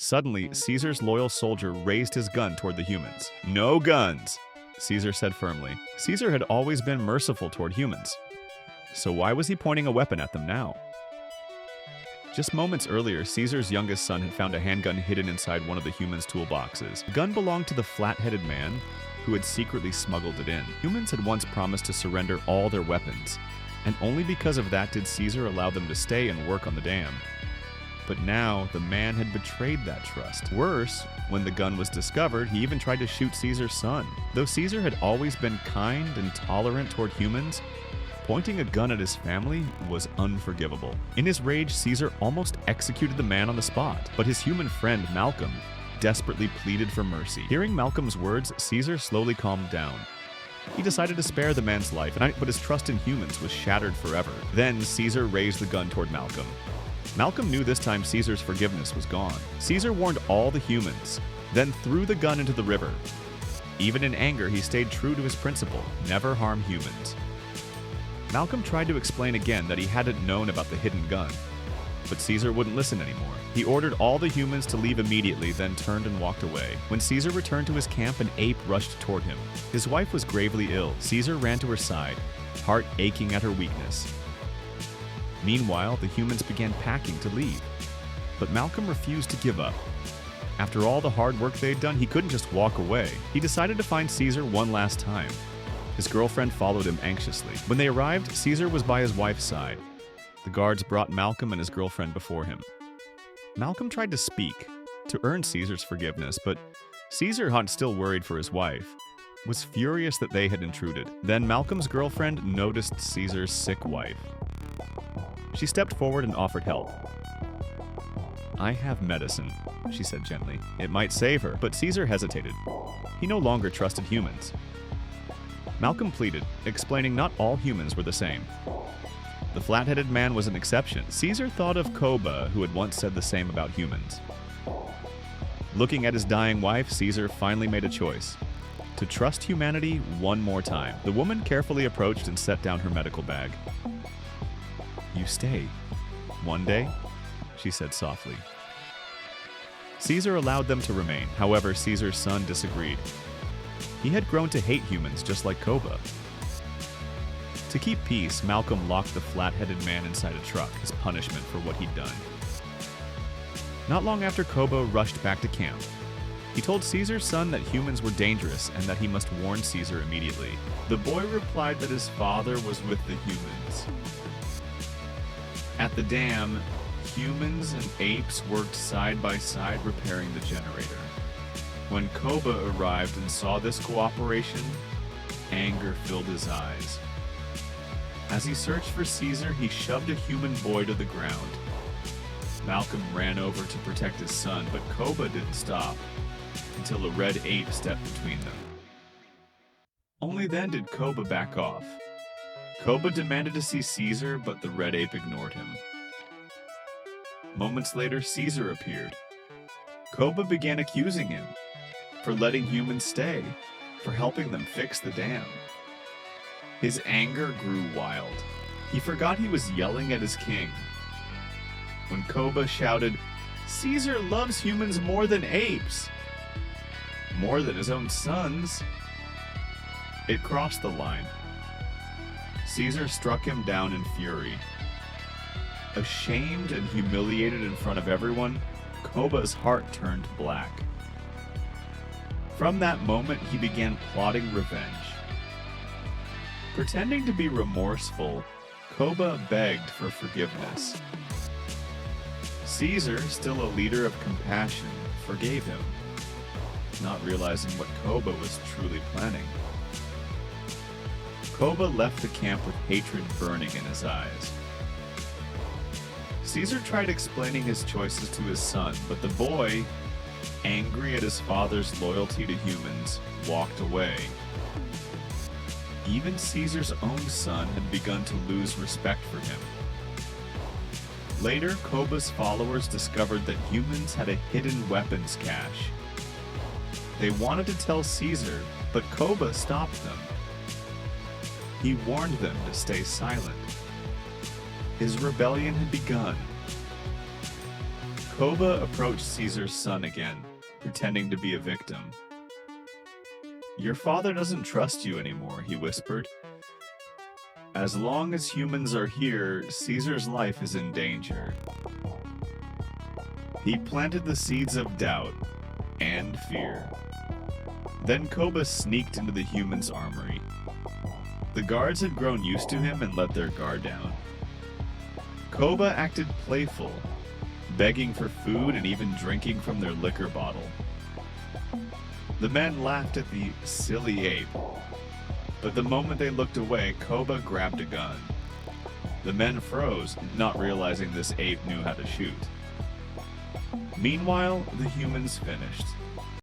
Suddenly, Caesar's loyal soldier raised his gun toward the humans. "No guns," Caesar said firmly. Caesar had always been merciful toward humans. So why was he pointing a weapon at them now? Just moments earlier, Caesar's youngest son had found a handgun hidden inside one of the humans' toolboxes. The gun belonged to the flat-headed man who had secretly smuggled it in. Humans had once promised to surrender all their weapons, and only because of that did Caesar allow them to stay and work on the dam. But now, the man had betrayed that trust. Worse, when the gun was discovered, he even tried to shoot Caesar's son. Though Caesar had always been kind and tolerant toward humans, pointing a gun at his family was unforgivable. In his rage, Caesar almost executed the man on the spot, but his human friend, Malcolm, desperately pleaded for mercy. Hearing Malcolm's words, Caesar slowly calmed down. He decided to spare the man's life, but his trust in humans was shattered forever. Then Caesar raised the gun toward Malcolm. Malcolm knew this time Caesar's forgiveness was gone. Caesar warned all the humans, then threw the gun into the river. Even in anger, he stayed true to his principle: never harm humans. Malcolm tried to explain again that he hadn't known about the hidden gun, but Caesar wouldn't listen anymore. He ordered all the humans to leave immediately, then turned and walked away. When Caesar returned to his camp, an ape rushed toward him. His wife was gravely ill. Caesar ran to her side, heart aching at her weakness. Meanwhile, the humans began packing to leave, but Malcolm refused to give up. After all the hard work they'd done, he couldn't just walk away. He decided to find Caesar one last time. His girlfriend followed him anxiously. When they arrived, Caesar was by his wife's side. The guards brought Malcolm and his girlfriend before him. Malcolm tried to speak, to earn Caesar's forgiveness, but Caesar, still worried for his wife, was furious that they had intruded. Then Malcolm's girlfriend noticed Caesar's sick wife. She stepped forward and offered help. "I have medicine," she said gently. "It might save her." But Caesar hesitated. He no longer trusted humans. Malcolm pleaded, explaining not all humans were the same. The flat-headed man was an exception. Caesar thought of Koba, who had once said the same about humans. Looking at his dying wife, Caesar finally made a choice: to trust humanity one more time. The woman carefully approached and set down her medical bag. "You stay. One day," she said softly. Caesar allowed them to remain. However, Caesar's son disagreed. He had grown to hate humans just like Koba. To keep peace, Malcolm locked the flat-headed man inside a truck as punishment for what he'd done. Not long after Koba rushed back to camp, he told Caesar's son that humans were dangerous and that he must warn Caesar immediately. The boy replied that his father was with the humans. At the dam, humans and apes worked side by side repairing the generator. When Koba arrived and saw this cooperation, anger filled his eyes. As he searched for Caesar, he shoved a human boy to the ground. Malcolm ran over to protect his son, but Koba didn't stop until a red ape stepped between them. Only then did Koba back off. Koba demanded to see Caesar, but the red ape ignored him. Moments later, Caesar appeared. Koba began accusing him for letting humans stay, for helping them fix the dam. His anger grew wild. He forgot he was yelling at his king. When Koba shouted, "Caesar loves humans more than apes, more than his own sons," it crossed the line. Caesar struck him down in fury. Ashamed and humiliated in front of everyone, Koba's heart turned black. From that moment, he began plotting revenge. Pretending to be remorseful, Koba begged for forgiveness. Caesar, still a leader of compassion, forgave him, not realizing what Koba was truly planning. Koba left the camp with hatred burning in his eyes. Caesar tried explaining his choices to his son, but the boy, angry at his father's loyalty to humans, walked away. Even Caesar's own son had begun to lose respect for him. Later, Koba's followers discovered that humans had a hidden weapons cache. They wanted to tell Caesar, but Koba stopped them. He warned them to stay silent. His rebellion had begun. Koba approached Caesar's son again, pretending to be a victim. "Your father doesn't trust you anymore," he whispered. "As long as humans are here, Caesar's life is in danger." He planted the seeds of doubt and fear. Then Koba sneaked into the humans' armory. The guards had grown used to him and let their guard down. Koba acted playful, begging for food and even drinking from their liquor bottle. The men laughed at the silly ape, but the moment they looked away, Koba grabbed a gun. The men froze, not realizing this ape knew how to shoot. Meanwhile, the humans finished.